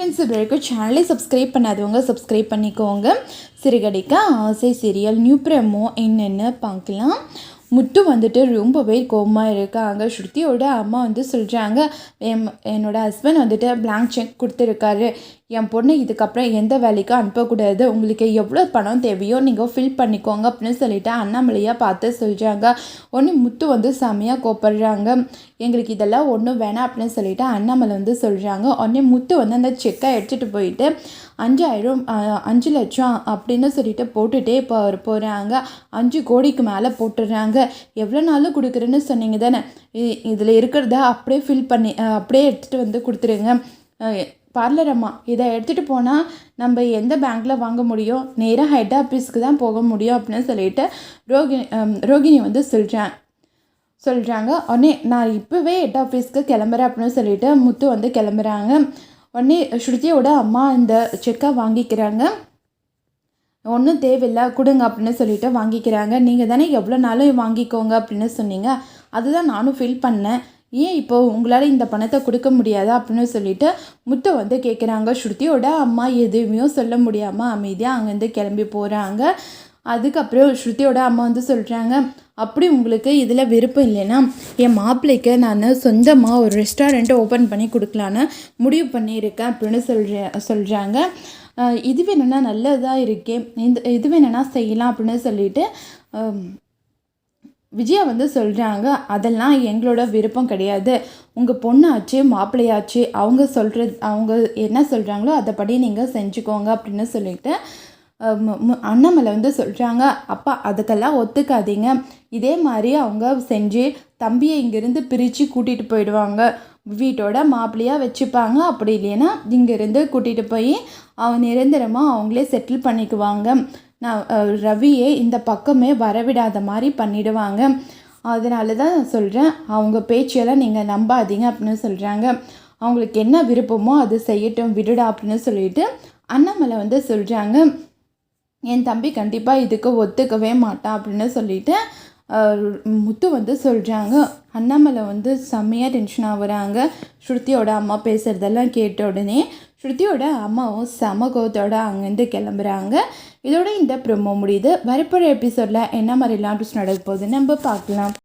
Friends, இது வரைக்கும் சேனலை சப்ஸ்கிரைப் பண்ணாதவங்க சப்ஸ்கிரைப் பண்ணிக்கோங்க. சிறுகடிக்க ஆசை சீரியல் நியூ ப்ரோமோ என்னென்னு பார்க்கலாம். முத்து வந்துட்டு ரொம்பவே கோவமாக இருக்காங்க. ஸ்ருதியோட அம்மா வந்து சொல்கிறாங்க, என்னோட ஹஸ்பண்ட் வந்துட்டு பிளாங்க் செக் கொடுத்துருக்காரு. என் பொண்ணு இதுக்கப்புறம் எந்த வேலைக்கும் அனுப்பக்கூடாது. உங்களுக்கு எவ்வளோ பணம் தேவையோ நீங்கள் ஃபில் பண்ணிக்கோங்க அப்படின்னு சொல்லிட்டு அண்ணாமலையாக பார்த்து சொல்கிறாங்க. ஒன்று முத்து வந்து செம்மையாக கோப்படுறாங்க. எங்களுக்கு இதெல்லாம் ஒன்றும் வேணாம் அப்படின்னு சொல்லிட்டு அண்ணாமலை வந்து சொல்கிறாங்க. உடனே முத்து வந்து அந்த செக்கை எடுத்துகிட்டு போயிட்டு 5 லட்சம் அப்படின்னு சொல்லிட்டு போட்டுகிட்டே போகிறாங்க. 5 கோடிக்கு மேலே போட்டுடுறாங்க. எவ்வளோ நாளும் கொடுக்குறேன்னு சொன்னீங்க தானே, இதில் இருக்கிறத அப்படியே ஃபில் பண்ணி அப்படியே எடுத்துகிட்டு வந்து கொடுத்துருங்க. பார்லர் அம்மா, இதை எடுத்துகிட்டு போனால் நம்ம எந்த பேங்க்கில் வாங்க முடியும், நேராக ஹெட் ஆஃபீஸ்க்கு தான் போக முடியும் அப்படின்னு சொல்லிட்டு ரோகிணி வந்து சொல்கிறாங்க. உடனே நான் இப்போவே ஹெட் ஆஃபீஸ்க்கு கிளம்புறேன் அப்படின்னு சொல்லிட்டு முத்து வந்து கிளம்புறாங்க. உடனே ஸ்ருதியோட அம்மா இந்த செக்கை வாங்கிக்கிறாங்க. ஒன்றும் தேவையில்லை கொடுங்க அப்படின்னு சொல்லிட்டு வாங்கிக்கிறாங்க. நீங்கள் தானே எவ்வளோ நாளும் வாங்கிக்கோங்க அப்படின்னு சொன்னீங்க, அதுதான் நானும் ஃபில் பண்ணேன். ஏன் இப்போது உங்களால் இந்த பணத்தை கொடுக்க முடியாதா அப்படின்னு சொல்லிட்டு முத்தை வந்து கேட்குறாங்க. ஸ்ருதியோட அம்மா எதுவுமே சொல்ல முடியாமல் அமைதியாக அங்கேருந்து கிளம்பி போகிறாங்க. அதுக்கப்புறம் ஸ்ருதியோட அம்மா வந்து சொல்கிறாங்க, அப்படி உங்களுக்கு இதில் விருப்பம் இல்லைன்னா என் மாப்பிள்ளைக்கு நான் சொந்தமாக ஒரு ரெஸ்டாரண்ட்டை ஓப்பன் பண்ணி கொடுக்கலான்னு முடிவு பண்ணியிருக்கேன் அப்படின்னு சொல்கிறாங்க. இது வேணும்னா நல்லதாக இருக்கே, இது வேணும்னா செய்யலாம் அப்படின்னு சொல்லிட்டு விஜயா வந்து சொல்கிறாங்க. அதெல்லாம் எங்களோட விருப்பம் கிடையாது. உங்கள் பொண்ணாச்சு மாப்பிள்ளையாச்சு, அவங்க என்ன சொல்கிறாங்களோ அதைப்படி நீங்கள் செஞ்சுக்கோங்க அப்படின்னு சொல்லிட்டு அண்ணாமலை வந்து சொல்கிறாங்க. அப்பா அதுக்கெல்லாம் ஒத்துக்காதீங்க. இதே மாதிரி அவங்க செஞ்சு தம்பியை இங்கேருந்து பிரித்து கூட்டிகிட்டு போயிடுவாங்க. வீட்டோட மாப்பிள்ளையாக வச்சுப்பாங்க. அப்படி இல்லைன்னா இங்கேருந்து கூட்டிகிட்டு போய் நிரந்தரமாக அவங்களே செட்டில் பண்ணிக்குவாங்க. நான் ரவியே இந்த பக்கமே வரவிடாத மாதிரி பண்ணிடுவாங்க. அதனால தான் சொல்கிறேன், அவங்க பேச்செல்லாம் நீங்கள் நம்பாதீங்க அப்படின்னு சொல்கிறாங்க. அவங்களுக்கு என்ன விருப்பமோ அது செய்யட்டும் விடுடா அப்படின்னு சொல்லிட்டு அண்ணாமலை வந்து சொல்கிறாங்க. என் தம்பி கண்டிப்பாக இதுக்கு ஒத்துக்கவே மாட்டான் அப்படின்னு சொல்லிட்டு முத்து வந்து சொல்கிறாங்க. அண்ணாமலை வந்து செம்மையாக டென்ஷன் ஆகுறாங்க. ஸ்ருதியோட அம்மா பேசுகிறதெல்லாம் கேட்ட உடனே ஸ்ருதியோட அம்மாவும் செம கோத்தோட அங்கேருந்து கிளம்புறாங்க. இதோட இந்த ப்ரோமோ முடியுது. வரப்போகிற எபிசோடில் என்ன மாதிரிலாம் ட்விஸ்ட் நடக்க போகுதுன்னு நம்ம பார்க்கலாம்.